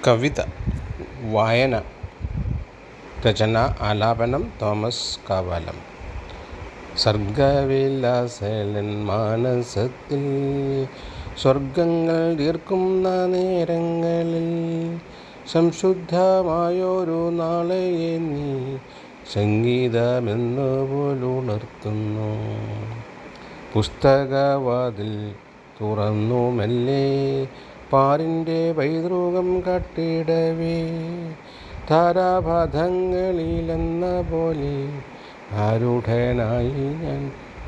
കവിത വായന രചന ആലാപനം തോമസ് കാവാലം. സർഗവിലാസലൻ മാനസത്തിൽ സ്വർഗങ്ങൾ തീർക്കുന്ന നേരങ്ങളിൽ സംശുദ്ധമായൊരു നാളെയെ നീ സംഗീതമെന്നു പോലുണർത്തുന്നു. പുസ്തകവാതിൽ തുറന്നു മെല്ലെ പാരിൻ്റെ പൈതൃകം കട്ടിടവേ താരാപഥങ്ങളിലെന്ന പോലെ ആരൂഢനായി ഞാൻ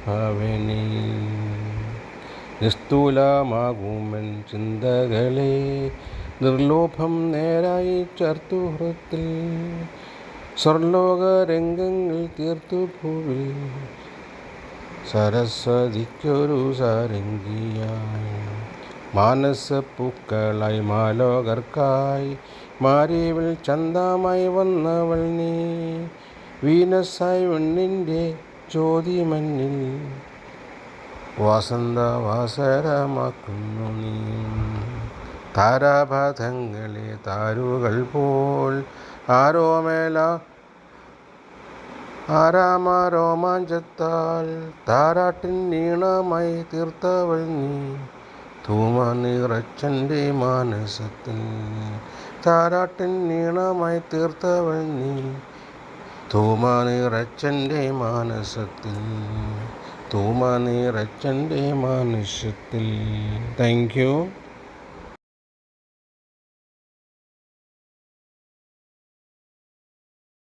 ഭാവനയിൽ നിസ്തൂലമാകുമൻ ചിന്തകളെ നിർലോഭം നേരായി ചേർത്തു ഹൃത്തിൽ സ്വർലോകരംഗങ്ങൾ തീർത്തു ഭൂവിൽ സരസ്വതിക്കൊരു സാരംഗിയായി മാനസപ്പൂക്കളായി മാലോകർക്കായി മാരിവിൽ ചന്തമായി വന്നവൾ നീ വീനസായി വെണ്ണിൻ്റെ ജ്യോതിമഞ്ഞിൽ വാസന്തവാസരമാക്കുന്നു നീ. താരാപഥങ്ങളെ താരുകൾ പോൽ ആരാമരോമാഞ്ചത്താൽ താരാട്ടിൻ നീണമായി തീർത്തവൾ നീ തൂമ നിറച്ചെൻ്റെ മാനസത്തിൽ. താരാട്ടിൻ നീണമായി തീർത്തവൾ നീ തൂമ നിറച്ചെൻ്റെ മാനസത്തിൽ. തൂമ നിറച്ചെൻ്റെ മാനസത്തിൽ. Thank you.